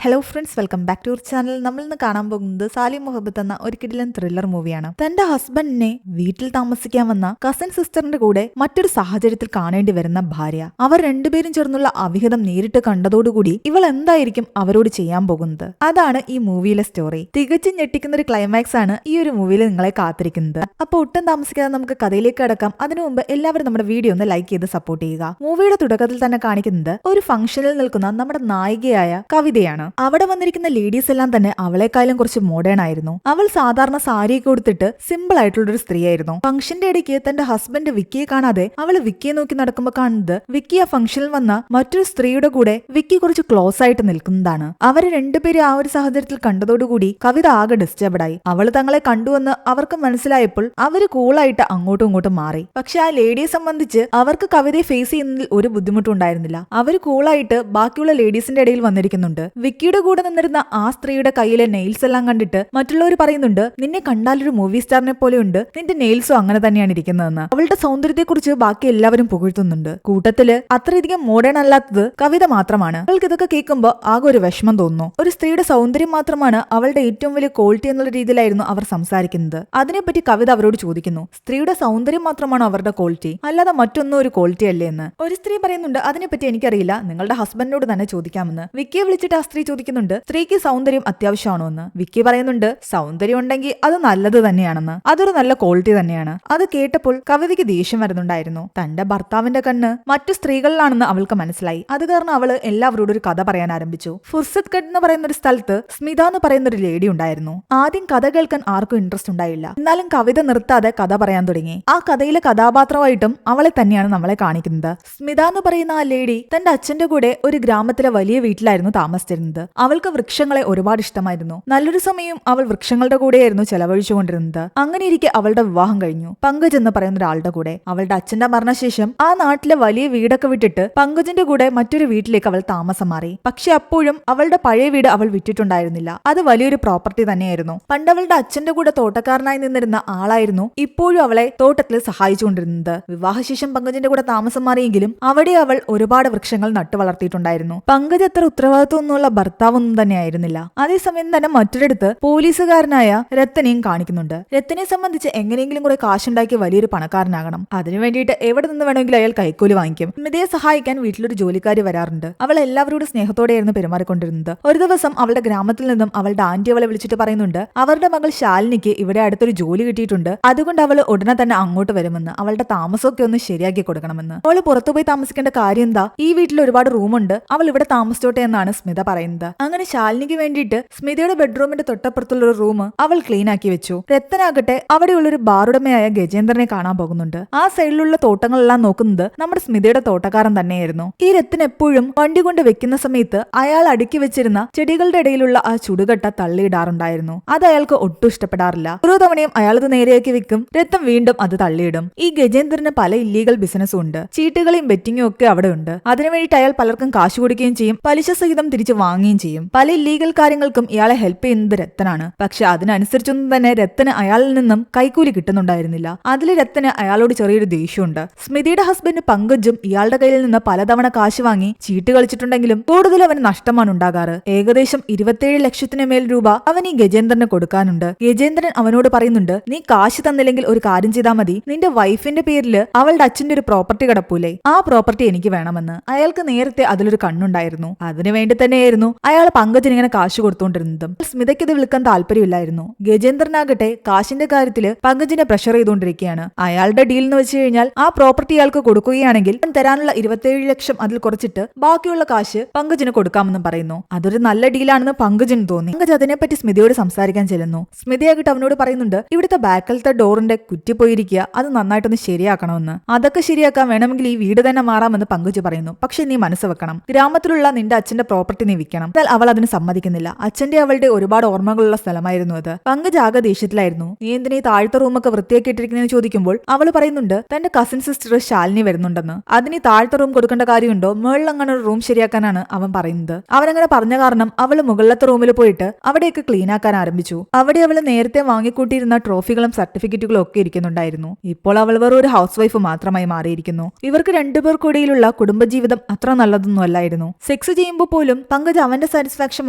Hello friends, welcome back to our channel. നമ്മൾ ഇന്ന് കാണാൻ പോകുന്നത് സാലി മുഹബത്ത് എന്ന ഒരു കിടിലൻ ത്രില്ലർ മൂവിയാണ്. തന്റെ ഹസ്ബൻഡിനെ വീട്ടിൽ താമസിക്കാൻ വന്ന കസിൻ സിസ്റ്ററിന്റെ കൂടെ മറ്റൊരു സാഹചര്യത്തിൽ കാണേണ്ടി വരുന്ന ഭാര്യ. അവർ രണ്ടുപേരും ചേർന്നുള്ള അവിഹിതം നേരിട്ട് കണ്ടതോടുകൂടി ഇവൾ എന്തായിരിക്കും അവരോട് ചെയ്യാൻ പോകുന്നത്? അതാണ് ഈ മൂവിയിലെ സ്റ്റോറി. തികച്ചും ഞെട്ടിക്കുന്ന ഒരു ക്ലൈമാക്സ് ആണ് ഈ ഒരു മൂവിയിൽ നിങ്ങളെ കാത്തിരിക്കുന്നത്. അപ്പോൾ ഒട്ടും താമസിക്കാതെ നമുക്ക് കഥയിലേക്ക് കടക്കാം. അതിനു മുമ്പ് എല്ലാവരും നമ്മുടെ വീഡിയോ ഒന്ന് ലൈക്ക് ചെയ്ത് സപ്പോർട്ട് ചെയ്യുക. മൂവിയുടെ തുടക്കത്തിൽ തന്നെ കാണിക്കുന്നത് ഒരു ഫംഗ്ഷനിൽ നിൽക്കുന്ന നമ്മുടെ നായികയായ കവിതയാണ്. അവിടെ വന്നിരിക്കുന്ന ലേഡീസ് എല്ലാം തന്നെ അവളെക്കാളും കുറച്ച് മോഡേൺ ആയിരുന്നു. അവൾ സാധാരണ സാരിയൊക്കെ കൊടുത്തിട്ട് സിമ്പിൾ ആയിട്ടുള്ള ഒരു സ്ത്രീയായിരുന്നു. ഫംഗ്ഷന്റെ ഇടയ്ക്ക് തന്റെ ഹസ്ബൻഡ് വിക്കിയെ കാണാതെ അവൾ വിക്കിയെ നോക്കി നടക്കുമ്പോൾ കാണുന്നത് വിക്കി ആ ഫംഗ്ഷനിൽ വന്ന മറ്റൊരു സ്ത്രീയുടെ കൂടെ വിക്കി കുറച്ച് ക്ലോസ് ആയിട്ട് നിൽക്കുന്നതാണ്. അവര് രണ്ടുപേരും ആ ഒരു സാഹചര്യത്തിൽ കണ്ടതോടുകൂടി കവിത ആകെ ഡിസ്റ്റർബഡ് ആയി. അവൾ തങ്ങളെ കണ്ടുവെന്ന് അവർക്ക് മനസ്സിലായപ്പോൾ അവര് കൂളായിട്ട് അങ്ങോട്ടും ഇങ്ങോട്ടും മാറി. പക്ഷെ ആ ലേഡിയെ സംബന്ധിച്ച് അവർക്ക് കവിതയെ ഫേസ് ചെയ്യുന്നതിൽ ഒരു ബുദ്ധിമുട്ടും ഉണ്ടായിരുന്നില്ല. അവര് കൂളായിട്ട് ബാക്കിയുള്ള ലേഡീസിന്റെ ഇടയിൽ വന്നിരിക്കുന്നുണ്ട്. വിക്കിയുടെ കൂടെ നിന്നിരുന്ന ആ സ്ത്രീയുടെ കയ്യിലെ നെയിൽസ് എല്ലാം കണ്ടിട്ട് മറ്റുള്ളവർ പറയുന്നുണ്ട്, നിന്നെ കണ്ടാലൊരു മൂവി സ്റ്റാറിനെ പോലെയുണ്ട്, നിന്റെ നെയിൽസും അങ്ങനെ തന്നെയാണ് ഇരിക്കുന്നതെന്ന്. അവളുടെ സൗന്ദര്യത്തെക്കുറിച്ച് ബാക്കി എല്ലാവരും പുകഴ്ത്തുന്നുണ്ട്. കൂട്ടത്തില് അത്രയധികം മോഡേൺ അല്ലാത്തത് കവിത മാത്രമാണ്. അവൾക്ക് ഇതൊക്കെ കേൾക്കുമ്പോൾ ആകെ ഒരു വിഷമം തോന്നുന്നു. ഒരു സ്ത്രീയുടെ സൗന്ദര്യം മാത്രമാണ് അവളുടെ ഏറ്റവും വലിയ ക്വാളിറ്റി എന്നുള്ള രീതിയിലായിരുന്നു അവർ സംസാരിക്കുന്നത്. അതിനെപ്പറ്റി കവിത അവരോട് ചോദിക്കുന്നു, സ്ത്രീയുടെ സൗന്ദര്യം മാത്രമാണോ അവരുടെ ക്വാളിറ്റി, അല്ലാതെ മറ്റൊന്നും ഒരു ക്വാളിറ്റി അല്ലേ എന്ന്. ഒരു സ്ത്രീ പറയുന്നുണ്ട്, അതിനെപ്പറ്റി എനിക്കറിയില്ല, നിങ്ങളുടെ ഹസ്ബൻഡിനോട് തന്നെ ചോദിക്കാമെന്ന്. വിക്കിയെ വിളിച്ചിട്ട് ആ സ്ത്രീ ചോദിക്കുന്നുണ്ട്, സ്ത്രീക്ക് സൗന്ദര്യം അത്യാവശ്യമാണോ എന്ന്. വിക്കി പറയുന്നുണ്ട്, സൗന്ദര്യം ഉണ്ടെങ്കിൽ അത് നല്ലത് തന്നെയാണെന്ന്, അതൊരു നല്ല ക്വാളിറ്റി തന്നെയാണ്. അത് കേട്ടപ്പോൾ കവിതയ്ക്ക് ദേഷ്യം വരുന്നുണ്ടായിരുന്നു. തന്റെ ഭർത്താവിന്റെ കണ്ണ് മറ്റു സ്ത്രീകളിലാണെന്ന് അവൾക്ക് മനസ്സിലായി. അത് കാരണം അവള് എല്ലാവരോടും ഒരു കഥ പറയാൻ ആരംഭിച്ചു. ഫുർസത്ത് ഗഡ് എന്ന് പറയുന്ന ഒരു സ്ഥലത്ത് സ്മിത എന്ന് പറയുന്ന ഒരു ലേഡി ഉണ്ടായിരുന്നു. ആദ്യം കഥ കേൾക്കാൻ ആർക്കും ഇൻട്രസ്റ്റ് ഉണ്ടായില്ല. എന്നാലും കവിത നിർത്താതെ കഥ പറയാൻ തുടങ്ങി. ആ കഥയിലെ കഥാപാത്രമായിട്ടും അവളെ തന്നെയാണ് നമ്മളെ കാണിക്കുന്നത്. സ്മിത എന്ന് പറയുന്ന ആ ലേഡി തന്റെ അച്ഛന്റെ കൂടെ ഒരു ഗ്രാമത്തിലെ വലിയ വീട്ടിലായിരുന്നു താമസിച്ചിരുന്നത്. അവൾക്ക് വൃക്ഷങ്ങളെ ഒരുപാട് ഇഷ്ടമായിരുന്നു. നല്ലൊരു സമയം അവൾ വൃക്ഷങ്ങളുടെ കൂടെയായിരുന്നു ചെലവഴിച്ചുകൊണ്ടിരുന്നത്. അങ്ങനെയിരിക്കെ അവളുടെ വിവാഹം കഴിഞ്ഞു, പങ്കജ് എന്ന് പറയുന്ന ഒരാളുടെ കൂടെ. അവളുടെ അച്ഛന്റെ മരണശേഷം ആ നാട്ടിലെ വലിയ വീടൊക്കെ വിട്ടിട്ട് പങ്കജിന്റെ കൂടെ മറ്റൊരു വീട്ടിലേക്ക് അവൾ താമസം മാറി. പക്ഷെ അപ്പോഴും അവളുടെ പഴയ വീട് അവൾ വിറ്റിട്ടുണ്ടായിരുന്നില്ല. അത് വലിയൊരു പ്രോപ്പർട്ടി തന്നെയായിരുന്നു. പണ്ട് അവളുടെ അച്ഛന്റെ കൂടെ തോട്ടക്കാരനായി നിന്നിരുന്ന ആളായിരുന്നു ഇപ്പോഴും അവളെ തോട്ടത്തിൽ സഹായിച്ചുകൊണ്ടിരുന്നത്. വിവാഹശേഷം പങ്കജിന്റെ കൂടെ താമസം മാറിയെങ്കിലും അവിടെ അവൾ ഒരുപാട് വൃക്ഷങ്ങൾ നട്ടു വളർത്തിയിട്ടുണ്ടായിരുന്നു. പങ്കജ് അത്ര ഉത്തരവാദിത്വമൊന്നുമുള്ള ഭർത്താവൊന്നും തന്നെയായിരുന്നില്ല. അതേസമയം തന്നെ മറ്റൊരിടത്ത് പോലീസുകാരനായ രത്തനെയും കാണിക്കുന്നുണ്ട്. രത്തനെ സംബന്ധിച്ച് എങ്ങനെയെങ്കിലും കുറെ കാശുണ്ടാക്കി വലിയൊരു പണക്കാരനാകണം. അതിനു വേണ്ടിയിട്ട് എവിടെ നിന്ന് വേണമെങ്കിലും അയാൾ കൈക്കൂലി വാങ്ങിക്കും. സ്മിതയെ സഹായിക്കാൻ വീട്ടിലൊരു ജോലിക്കാരി വരാറുണ്ട്. അവൾ എല്ലാവരോടും സ്നേഹത്തോടെയായിരുന്നു പെരുമാറിക്കൊണ്ടിരുന്നത്. ഒരു ദിവസം അവളുടെ ഗ്രാമത്തിൽ നിന്നും അവളുടെ ആന്റി അവളെ വിളിച്ചിട്ട് പറയുന്നുണ്ട്, അവരുടെ മകൾ ശാലിനിക്ക് ഇവിടെ അടുത്തൊരു ജോലി കിട്ടിയിട്ടുണ്ട്, അതുകൊണ്ട് അവൾ ഉടനെ തന്നെ അങ്ങോട്ട് വരുമെന്ന്, അവളുടെ താമസമൊക്കെ ഒന്ന് ശരിയാക്കി കൊടുക്കണമെന്ന്. അവൾ പുറത്തുപോയി താമസിക്കേണ്ട കാര്യം എന്താ, ഈ വീട്ടിൽ ഒരുപാട് റൂമുണ്ട്, അവൾ ഇവിടെ താമസിച്ചോട്ടെ എന്നാണ് സ്മിത പറയുന്നത്. അങ്ങനെ ശാലിനിക്ക് വേണ്ടിയിട്ട് സ്മിതയുടെ ബെഡ്റൂമിന്റെ തൊട്ടപ്പുറത്തുള്ള ഒരു റൂം അവൾ ക്ലീൻ ആക്കി വെച്ചു. രത്തനാകട്ടെ അവിടെയുള്ളൊരു ബാറുടമയായ ഗജേന്ദ്രനെ കാണാൻ പോകുന്നുണ്ട്. ആ സൈഡിലുള്ള തോട്ടങ്ങളെല്ലാം നോക്കുന്നത് നമ്മുടെ സ്മിതയുടെ തോട്ടക്കാരൻ തന്നെയായിരുന്നു. ഈ രത്തൻ എപ്പോഴും വണ്ടി കൊണ്ട് വെക്കുന്ന സമയത്ത് അയാൾ അടുക്കി വെച്ചിരുന്ന ചെടികളുടെ ഇടയിലുള്ള ആ ചുടുകട്ട തള്ളിയിടാറുണ്ടായിരുന്നു. അത് അയാൾക്ക് ഒട്ടും ഇഷ്ടപ്പെടാറില്ല. ഓരോ തവണയും അയാൾ ഇത് നേരെയാക്കി വെക്കും, രത്തൻ വീണ്ടും അത് തള്ളിയിടും. ഈ ഗജേന്ദ്രന് പല ഇല്ലീഗൽ ബിസിനസ്സും ഉണ്ട്. ചീട്ടുകളെയും ബെറ്റിങ്ങും ഒക്കെ അവിടെ ഉണ്ട്. അതിനുവേണ്ടിയിട്ട് അയാൾ പലർക്കും കാശ് കൊടുക്കുകയും ചെയ്യും, പലിശ സഹിതം തിരിച്ചു വാങ്ങുകയും ചെയ്യും. പല ഇല്ലീഗൽ കാര്യങ്ങൾക്കും ഇയാളെ ഹെൽപ്പ് ചെയ്യുന്നത് രത്തനാണ്. പക്ഷെ അതിനനുസരിച്ചൊന്നും തന്നെ രത്തന് അയാളിൽ നിന്നും കൈക്കൂലി കിട്ടുന്നുണ്ടായിരുന്നില്ല. അതിൽ രത്തന് അയാളോട് ചെറിയൊരു ദേഷ്യമുണ്ട്. സ്മിതയുടെ ഹസ്ബൻഡ് പങ്കജും ഇയാളുടെ കയ്യിൽ നിന്ന് പലതവണ കാശ് വാങ്ങി ചീട്ട് കളിച്ചിട്ടുണ്ടെങ്കിലും കൂടുതൽ അവന് നഷ്ടമാണ് ഉണ്ടാകാറ്. ഏകദേശം 27 ലക്ഷത്തിന് മേൽ രൂപ അവൻ ഈ ഗജേന്ദ്രന് കൊടുക്കാനുണ്ട്. ഗജേന്ദ്രൻ അവനോട് പറയുന്നുണ്ട്, നീ കാശ് തന്നില്ലെങ്കിൽ ഒരു കാര്യം ചെയ്താൽ മതി, നിന്റെ വൈഫിന്റെ പേരില് അവളുടെ അച്ഛന്റെ ഒരു പ്രോപ്പർട്ടി കിടപ്പൂലേ, ആ പ്രോപ്പർട്ടി എനിക്ക് വേണമെന്ന്. അയാൾക്ക് നേരത്തെ അതിലൊരു കണ്ണുണ്ടായിരുന്നു. അതിനുവേണ്ടി തന്നെയായിരുന്നു അയാൾ പങ്കജിന് ഇങ്ങനെ കാശ് കൊടുത്തുകൊണ്ടിരുന്നതും. സ്മിതയ്ക്ക് ഇത് വിൽക്കാൻ താല്പര്യമില്ലായിരുന്നു. ഗജേന്ദ്രനാകട്ടെ കാശിന്റെ കാര്യത്തില് പങ്കജിനെ പ്രഷർ ചെയ്തുകൊണ്ടിരിക്കുകയാണ്. അയാളുടെ ഡീൽ എന്ന് വെച്ച് കഴിഞ്ഞാൽ ആ പ്രോപ്പർട്ടി അയാൾക്ക് കൊടുക്കുകയാണെങ്കിൽ തരാനുള്ള 27 ലക്ഷം അതിൽ കുറച്ചിട്ട് ബാക്കിയുള്ള കാശ് പങ്കജിന് കൊടുക്കാമെന്നും പറയുന്നു. അതൊരു നല്ല ഡീലാണെന്ന് പങ്കജിന് തോന്നി. പങ്കജ് അതിനെപ്പറ്റി സ്മിതയോട് സംസാരിക്കാൻ ചെല്ലുന്നു. സ്മിതയാകട്ടെ അവനോട് പറയുന്നുണ്ട്, ഇവിടുത്തെ ബാക്കിലത്തെ ഡോറിന്റെ കുറ്റി പോയിരിക്കുക, അത് നന്നായിട്ടൊന്ന് ശരിയാക്കണമെന്ന്. അതൊക്കെ ശരിയാക്കാൻ വേണമെങ്കിൽ ഈ വീട് തന്നെ മാറാമെന്ന് പങ്കജ് പറയുന്നു. പക്ഷെ നീ മനസ്സ് വെക്കണം, ഗ്രാമത്തിലുള്ള നിന്റെ അച്ഛന്റെ പ്രോപ്പർട്ടി നീ വിൽക്കണം. എന്നാൽ അവൾ അതിന് സമ്മതിക്കുന്നില്ല. അച്ഛന്റെ അവളുടെ ഒരുപാട് ഓർമ്മകളുള്ള സ്ഥലമായിരുന്നു അത്. പങ്കജ് ആകെ ദേഷ്യത്തിലായിരുന്നു. നീ എന്തിനാ താഴത്തെ റൂമൊക്കെ വൃത്തിയാക്കിയിട്ടിരിക്കുന്നതെന്ന് ചോദിക്കുമ്പോൾ അവൾ പറയുന്നുണ്ട്, തന്റെ കസിൻ സിസ്റ്റർ ശാലിനി വരുന്നുണ്ടെന്ന്. അതിന് താഴത്തെ റൂം കൊടുക്കേണ്ട കാര്യമുണ്ടോ, മുകളിൽ അങ്ങനെ ഒരു റൂം ശരിയാക്കാനാണ് അവൻ പറയുന്നത്. അവനങ്ങനെ പറഞ്ഞ കാരണം അവൾ മുകളിലത്തെ റൂമിൽ പോയിട്ട് അവിടെയൊക്കെ ക്ലീൻ ആക്കാൻ ആരംഭിച്ചു. അവിടെ അവൾ നേരത്തെ വാങ്ങിക്കൂട്ടിയിരുന്ന ട്രോഫികളും സർട്ടിഫിക്കറ്റുകളും ഒക്കെ ഇരിക്കുന്നുണ്ടായിരുന്നു. ഇപ്പോൾ അവൾ വെറും ഒരു ഹൗസ് വൈഫ് മാത്രമായി മാറിയിരിക്കുന്നു. ഇവർക്ക് രണ്ടുപേർക്കിടയിലുള്ള കുടുംബജീവിതം അത്ര നല്ലതൊന്നും അല്ലായിരുന്നു. സെക്സ് ചെയ്യുമ്പോൾ പോലും പങ്കജ് അവന്റെ സാറ്റിസ്ഫാക്ഷൻ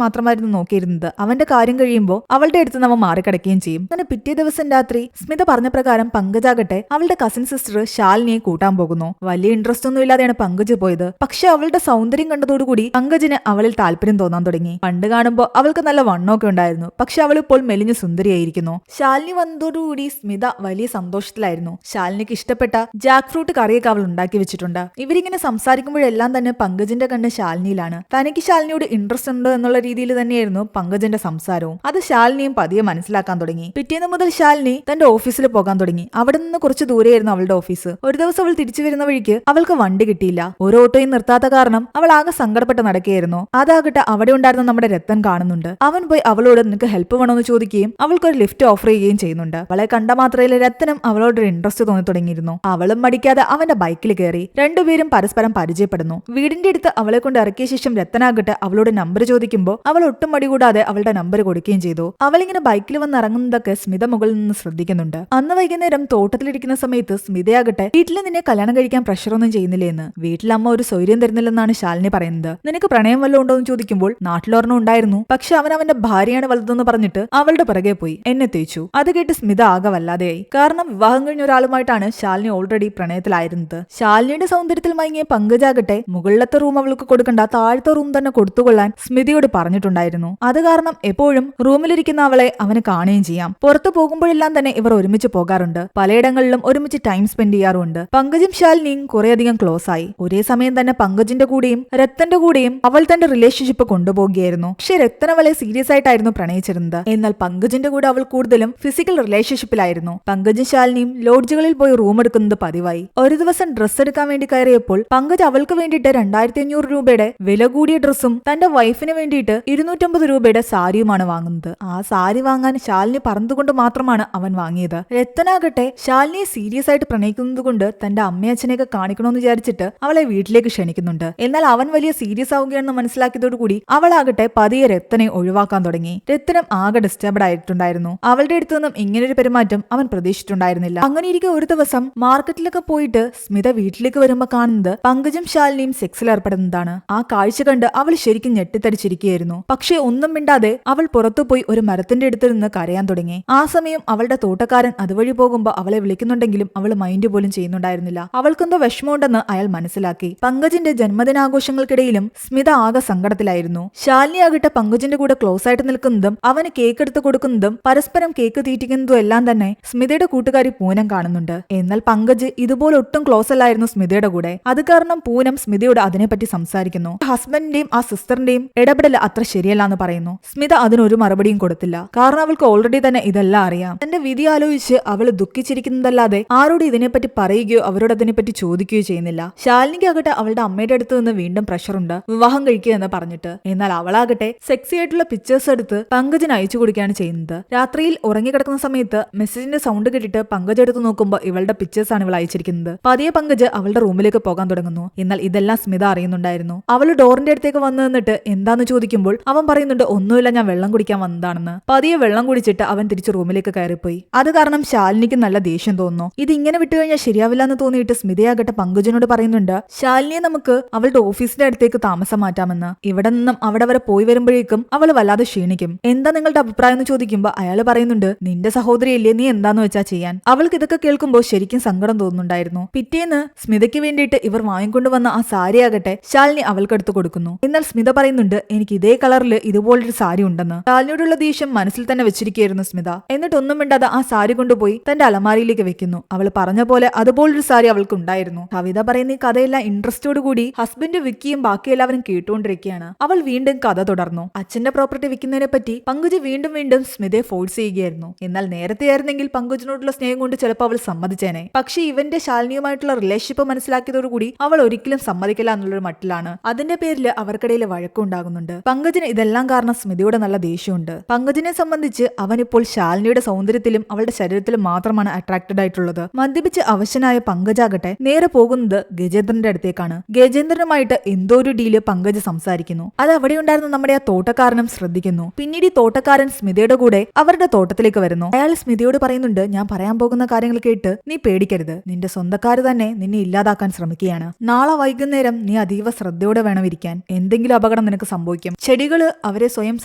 മാത്രമായിരുന്നു നോക്കിയിരുന്നത്. അവന്റെ കാര്യം കഴിയുമ്പോൾ അവളുടെ അടുത്ത് അവൻ മാറിക്കിടക്കുകയും ചെയ്യും. അങ്ങനെ പിറ്റേ ദിവസം രാത്രി സ്മിത പറഞ്ഞ പ്രകാരം പങ്കജാകട്ടെ അവളുടെ കസിൻ സിസ്റ്റർ ശാലിനിയെ കൂട്ടാൻ പോകുന്നു. വലിയ ഇൻട്രസ്റ്റ് ഒന്നും ഇല്ലാതെയാണ് പങ്കജ് പോയത്. പക്ഷെ അവളുടെ സൗന്ദര്യം കണ്ടതോടുകൂടി പങ്കജിന് അവളിൽ താല്പര്യം തോന്നാൻ തുടങ്ങി. പണ്ട് കാണുമ്പോൾ അവൾക്ക് നല്ല വണ്ണമൊക്കെ ഉണ്ടായിരുന്നു. പക്ഷെ അവൾ ഇപ്പോൾ മെലിഞ്ഞു സുന്ദരിയായിരിക്കുന്നു. ശാലിനി വന്നതോടുകൂടി സ്മിത വലിയ സന്തോഷത്തിലായിരുന്നു. ശാലിനിക്ക് ഇഷ്ടപ്പെട്ട ജാക്ക് ഫ്രൂട്ട് കറിയൊക്കെ അവൾ ഉണ്ടാക്കി വെച്ചിട്ടുണ്ട്. ഇവരിങ്ങനെ സംസാരിക്കുമ്പോഴെല്ലാം തന്നെ പങ്കജിന്റെ കണ്ണ് ശാലിനിയിലാണ്. തനിക്ക് ശാലിനിയോട് ഇൻട്രസ്റ്റ് ഉണ്ട് എന്നുള്ള രീതിയിൽ തന്നെയായിരുന്നു പങ്കജിന്റെ സംസാരവും. അത് ശാലിനിയും പതിയെ മനസ്സിലാക്കാൻ തുടങ്ങി. പിറ്റേന്ന് മുതൽ ശാലിനി തന്റെ ഓഫീസിൽ പോകാൻ തുടങ്ങി. അവിടെ നിന്ന് കുറച്ച് ദൂരെയായിരുന്നു അവളുടെ ഓഫീസ്. ഒരു ദിവസം അവൾ തിരിച്ചു വരുന്ന വഴിക്ക് അവൾക്ക് വണ്ടി കിട്ടിയില്ല. ഒരു ഓട്ടോയും നിർത്താത്ത കാരണം അവൾ ആകെ സങ്കടപ്പെട്ട് നടക്കുകയായിരുന്നു. അതാകട്ടെ അവിടെ ഉണ്ടായിരുന്ന നമ്മുടെ രത്തൻ കാണുന്നുണ്ട്. അവൻ പോയി അവളോട് നിനക്ക് ഹെൽപ്പ് വേണമെന്ന് ചോദിക്കുകയും അവൾക്കൊരു ലിഫ്റ്റ് ഓഫർ ചെയ്യുകയും ചെയ്യുന്നുണ്ട്. അവളെ കണ്ട മാത്രയിൽ രത്തനും അവളോടൊരു ഇൻട്രസ്റ്റ് തോന്നി തുടങ്ങിയിരുന്നു. അവളും മടിക്കാതെ അവന്റെ ബൈക്കിൽ കയറി. രണ്ടുപേരും പരസ്പരം പരിചയപ്പെടുന്നു. വീടിന്റെ അടുത്ത് അവളെ കൊണ്ട് ഇറക്കിയ ശേഷം രത്തനാകട്ടെ അവളോട് നമ്പർ ചോദിക്കുമ്പോൾ അവൾ ഒട്ടും മടി കൂടാതെ അവളുടെ നമ്പർ കൊടുക്കുകയും ചെയ്തു. അവളിങ്ങനെ ബൈക്കിൽ വന്ന് ഇറങ്ങുന്നതൊക്കെ സ്മിത മുകളിൽ നിന്ന് ശ്രദ്ധിക്കുന്നുണ്ട്. അന്ന് വൈകുന്നേരം തോട്ടത്തിലിരിക്കുന്ന സമയത്ത് സ്മിതയാകട്ടെ വീട്ടിൽ നിന്നെ കല്യാണം കഴിക്കാൻ പ്രഷറൊന്നും ചെയ്യുന്നില്ലേന്ന്. വീട്ടിൽ അമ്മ ഒരു സൗകര്യം തരുന്നില്ലെന്നാണ് ശാലിനി പറയുന്നത്. നിനക്ക് പ്രണയം വല്ലതും ഉണ്ടോ എന്ന് ചോദിക്കുമ്പോൾ നാട്ടിലൊരെണ്ണം ഉണ്ടായിരുന്നു. പക്ഷെ അവന്റെ ഭാര്യയാണ് വലുതെന്ന് പറഞ്ഞിട്ട് അവളുടെ പിറകെ പോയി എന്നെ തേച്ചു. അത് കേട്ട് സ്മിത ആകെ വല്ലാതെയായി. കാരണം വിവാഹം കഴിഞ്ഞ ഒരാളുമായിട്ടാണ് ശാലിനി ഓൾറെഡി പ്രണയത്തിലായിരുന്നത്. ശാലിനിയുടെ സൗന്ദര്യത്തിൽ മയങ്ങിയ പങ്കജാകട്ടെ മുകളിലത്തെ റൂം അവൾക്ക് കൊടുക്കണ്ട, താഴത്തെ റൂം തന്നെ കൊടുത്തുകൊള്ളാൻ സ്മിതയോട് പറഞ്ഞിട്ടുണ്ടായിരുന്നു. അത് കാരണം എപ്പോഴും റൂമിലിരിക്കുന്ന അവളെ അവന് കാണുകയും ചെയ്യാം. പുറത്തു പോകുമ്പോഴെല്ലാം തന്നെ ഇവർ ഒരുമിച്ച് പോകാറുണ്ട്. പലയിടങ്ങളിലും ഒരുമിച്ച് ടൈം സ്പെൻഡ് ചെയ്യാറുണ്ട്. പങ്കജും ശാലിനിയും കുറേയധികം ക്ലോസ് ആയി. ഒരേ സമയം തന്നെ പങ്കജിന്റെ കൂടെയും രത്തന്റെ കൂടെയും അവൾ തന്റെ റിലേഷൻഷിപ്പ് കൊണ്ടുപോകുകയായിരുന്നു. പക്ഷെ രത്തൻ അവളെ സീരിയസ് ആയിട്ടായിരുന്നു പ്രണയിച്ചിരുന്നത്. എന്നാൽ പങ്കജിന്റെ കൂടെ അവൾ കൂടുതലും ഫിസിക്കൽ റിലേഷൻഷിപ്പിലായിരുന്നു. പങ്കജും ശാലിനിയും ലോഡ്ജുകളിൽ പോയി റൂം എടുക്കുന്നത് പതിവായി. ഒരു ദിവസം ഡ്രസ്സ് എടുക്കാൻ വേണ്ടി കയറിയപ്പോൾ പങ്കജ് അവൾക്ക് വേണ്ടിയിട്ട് 2500 രൂപയുടെ വില കൂടിയ ഡ്രസ്സും തന്റെ വൈഫിന് വേണ്ടിയിട്ട് 250 രൂപയുടെ സാരിയുമാണ് വാങ്ങുന്നത്. ആ സാരി വാങ്ങാൻ ശാലിനി പറഞ്ഞതുകൊണ്ട് മാത്രമാണ് അവൻ വാങ്ങിയത്. രത്തനാകട്ടെ ശാലിനിയെ സീരിയസ് ആയിട്ട് പ്രണയിക്കുന്നത് കൊണ്ട് തന്റെ അമ്മയച്ഛനെയൊക്കെ കാണിക്കണമെന്ന് വിചാരിച്ചിട്ട് അവളെ വീട്ടിലേക്ക് ക്ഷണിക്കുന്നുണ്ട്. എന്നാൽ അവൻ വലിയ സീരിയസ് ആവുകയാണെന്ന് മനസ്സിലാക്കിയതോടുകൂടി അവളാകട്ടെ പതിയെ രത്തനെ ഒഴിവാക്കാൻ തുടങ്ങി. രത്തനം ആകെ ഡിസ്റ്റർബ്ഡ് ആയിട്ടുണ്ടായിരുന്നു. അവളുടെ അടുത്തു നിന്നും ഇങ്ങനൊരു പെരുമാറ്റം അവൻ പ്രതീക്ഷിച്ചിട്ടുണ്ടായിരുന്നില്ല. അങ്ങനെയിരിക്കെ ഒരു ദിവസം മാർക്കറ്റിലൊക്കെ പോയിട്ട് സ്മിത വീട്ടിലേക്ക് വരുമ്പോ കാണുന്നത് പങ്കജും ശാലിനിയും സെക്സിൽ ഏർപ്പെടുന്നതാണ്. ആ കാഴ്ച കണ്ട് അവൾ ശരിക്കും ഞെട്ടിത്തരിച്ചിരിക്കുകയായിരുന്നു. പക്ഷെ ഒന്നും മിണ്ടാതെ അവൾ പുറത്തുപോയി ഒരു മരത്തിന്റെ അടുത്ത് നിന്ന് കരയാൻ തുടങ്ങി. ആ സമയം അവളുടെ തോട്ടക്കാരൻ അതുവഴി പോകുമ്പോ അവളെ വിളിക്കുന്നുണ്ടെങ്കിലും അവൾ മൈൻഡ് പോലും ചെയ്യുന്നുണ്ടായിരുന്നില്ല. അവൾക്കെന്തോ വിഷമമുണ്ടെന്ന് അയാൾ മനസ്സിലാക്കി. പങ്കജിന്റെ ജന്മദിനാഘോഷങ്ങൾക്കിടയിലും സ്മിത ആകെ സങ്കടത്തിലായിരുന്നു. ശാലിനി ആകട്ടെ പങ്കജിന്റെ കൂടെ ക്ലോസ് ആയിട്ട് നിൽക്കുന്നതും അവന് കേക്ക് എടുത്ത് കൊടുക്കുന്നതും പരസ്പരം കേക്ക് തീറ്റിക്കുന്നതും എല്ലാം തന്നെ സ്മിതയുടെ കൂട്ടുകാരി പൂനം കാണുന്നുണ്ട്. എന്നാൽ പങ്കജ് ഇതുപോലെ ഒട്ടും ക്ലോസ് അല്ലായിരുന്നു സ്മിതയുടെ കൂടെ. അത് കാരണം പൂനം സ്മിതയോട് അതിനെപ്പറ്റി സംസാരിക്കുന്നു. ഹസ്ബൻഡിന്റെയും ആ സിസ്റ്ററിന്റെയും ഇടപെടൽ അത്ര ശരിയല്ല എന്ന് പറയുന്നു. സ്മിത അതിനൊരു മറുപടിയും കൊടുത്തില്ല. കാരണം അവൾക്ക് ഓൾറെഡി തന്നെ ഇതെല്ലാം അറിയാം. തന്റെ വിധി ആലോചിച്ച് അവൾ ദുഃഖിച്ചിരിക്കുന്നതല്ലാതെ ആരോട് ഇതിനെപ്പറ്റി പറയുകയോ അവരോട് അതിനെപ്പറ്റി ചോദിക്കുകയോ ചെയ്യുന്നില്ല. ശാലിനിക്കാകട്ടെ അവളുടെ അമ്മയുടെ അടുത്ത് നിന്ന് വീണ്ടും പ്രഷറുണ്ട് വിവാഹം കഴിക്കുക എന്ന് പറഞ്ഞിട്ട്. എന്നാൽ അവളാകട്ടെ സെക്സി ആയിട്ടുള്ള പിക്ചേഴ്സ് എടുത്ത് പങ്കജിന് അയച്ചു കൊടുക്കുകയാണ് ചെയ്യുന്നത്. രാത്രിയിൽ ഉറങ്ങിക്കിടക്കുന്ന സമയത്ത് മെസ്സേജിന്റെ സൗണ്ട് കേട്ടിട്ട് പങ്കജ് എടുത്ത് നോക്കുമ്പോൾ ഇവളുടെ പിക്ചേഴ്സ് ആണ് ഇവൾ അയച്ചിരിക്കുന്നത്. പതിയെ പങ്കജ് അവളുടെ റൂമിലേക്ക് പോകാൻ തുടങ്ങുന്നു. എന്നാൽ ഇതെല്ലാം സ്മിത അറിയുന്നുണ്ടായിരുന്നു. അവൾ ഡോറിന്റെ അടുത്തേക്ക് വന്നു നിന്നിട്ട് എന്താന്ന് ചോദിക്കുമ്പോൾ അവൻ പറയുന്നുണ്ട് ഒന്നുമില്ല, ഞാൻ വെള്ളം കുടിക്കാൻ വന്നതാണെന്ന്. പതിയെ വെള്ളം കുടിച്ചിട്ട് അവൻ തിരിച്ച് റൂമിലേക്ക് കയറിപ്പോയി. അത് കാരണം ശാലിനിക്ക് നല്ല ദേഷ്യം തോന്നുന്നു. ഇത് ഇങ്ങനെ വിട്ടുകഴിഞ്ഞാൽ ശരിയാവില്ല എന്ന് തോന്നിയിട്ട് സ്മിതയാകട്ടെ പങ്കജിനോട് പറയുന്നുണ്ട് ശാലിനിയെ നമുക്ക് അവളുടെ ഓഫീസിന്റെ അടുത്തേക്ക് താമസം മാറ്റാമെന്ന്. ഇവിടെ നിന്നും അവിടെ വരെ പോയി വരുമ്പോഴേക്കും അവൾ വല്ലാതെ ക്ഷീണിക്കും. എന്താ നിങ്ങളുടെ അഭിപ്രായം എന്ന് ചോദിക്കുമ്പോൾ അയാൾ പറയുന്നുണ്ട് നിന്റെ സഹോദരിയല്ലേ, നീ എന്താന്ന് വെച്ചാ ചെയ്യാൻ. അവൾക്ക് ഇതൊക്കെ കേൾക്കുമ്പോൾ ശരിക്കും സങ്കടം തോന്നുന്നുണ്ടായിരുന്നു. പിറ്റേന്ന് സ്മിതയ്ക്ക് വേണ്ടിയിട്ട് ഇവർ വാങ്ങിക്കൊണ്ടുവന്ന ആ സാരി ആകട്ടെ ശാലിനി അവൾക്കെടുത്ത് കൊടുക്കുന്നു. എന്നാൽ സ്മിത പറയുന്നുണ്ട് എനിക്ക് ഇതേ കളറിൽ ഇതുപോലൊരു സാരി ഉണ്ടെന്ന്. ശാലിനിയോടുള്ള ദേഷ്യം മനസ്സിൽ തന്നെ വെച്ചിരിക്കുകയായിരുന്നു സ്മിത. എന്നിട്ടൊന്നും മിണ്ടാതെ ആ സാരി കൊണ്ടുപോയി തന്റെ അലമാരിയിലേക്ക് വെക്കുന്നു. അവൾ പറഞ്ഞ പോലെ അതുപോലൊരു സാരി അവൾക്ക് ഉണ്ടായിരുന്നു. കവിത പറയുന്ന ഈ കഥയെല്ലാം ഇൻട്രസ്റ്റോട് കൂടി ഹസ്ബൻഡ് വിക്കിയും ബാക്കി എല്ലാവരും കേട്ടുകൊണ്ടിരിക്കുകയാണ്. അവൾ വീണ്ടും കഥ തുടർന്നു. അച്ഛന്റെ പ്രോപ്പർട്ടി വിൽക്കുന്നതിനെ പറ്റി പങ്കജ് വീണ്ടും വീണ്ടും സ്മിതയെ ഫോഴ്സ് ചെയ്യുകയായിരുന്നു. എന്നാൽ നേരത്തെ ആയിരുന്നെങ്കിൽ പങ്കജിനോടുള്ള സ്നേഹം കൊണ്ട് ചിലപ്പോൾ അവൾ സമ്മതിച്ചേനെ. പക്ഷേ ഇവന്റെ ശാലിനിയുമായിട്ടുള്ള റിലേഷൻഷിപ്പ് മനസ്സിലാക്കിയതോടുകൂടി അവൾ ഒരിക്കലും സമ്മതിക്കില്ല എന്നുള്ളൊരു മട്ടിലാണ്. അതിന്റെ പേരിൽ അവർക്കിടയിൽ വഴക്കുണ്ടാകുന്നുണ്ട്. പങ്കജിന് ഇതെല്ലാം കാരണം സ്മിതയുടെ നല്ല ദേഷ്യമുണ്ട്. പങ്കജിനെ സംബന്ധിച്ച് അവനിപ്പോൾ ശാലിനിയുടെ സൗന്ദര്യത്തിലും അവളുടെ ശരീരത്തിലും മാത്രമാണ് അട്രാക്റ്റഡ് ആയിട്ടുള്ളത്. മദ്യപിച്ച് അവശനായ പങ്കജാകട്ടെ നേരെ പോകുന്നത് ഗജേന്ദ്രന്റെ അടുത്തേക്കാണ്. ഗജേന്ദ്രനുമായിട്ട് എന്തോ ഒരു ഡീല് പങ്കജ് സംസാരിക്കുന്നു. അത് അവിടെ ഉണ്ടായിരുന്ന നമ്മുടെ ആ തോട്ടക്കാരനും ശ്രദ്ധിക്കുന്നു. പിന്നീട് ഈ തോട്ടക്കാരൻ സ്മിതയുടെ കൂടെ അവരുടെ തോട്ടത്തിലേക്ക് വരുന്നു. അയാൾ സ്മിതയോട് പറയുന്നുണ്ട് ഞാൻ പറയാൻ പോകുന്ന കാര്യങ്ങൾ കേട്ട് നീ പേടിക്കരുത്. നിന്റെ സ്വന്തക്കാര് തന്നെ നിന്നെ ഇല്ലാതാക്കാൻ ശ്രമിക്കുകയാണ്. നാളെ വൈകുന്നേരം നീ അതീവ ശ്രദ്ധയോടെ വേണം ഇരിക്കാൻ. എന്തെങ്കിലും അപകടം നിനക്ക് സംഭവിക്കും. ചെടികള് അവരെ സ്വയം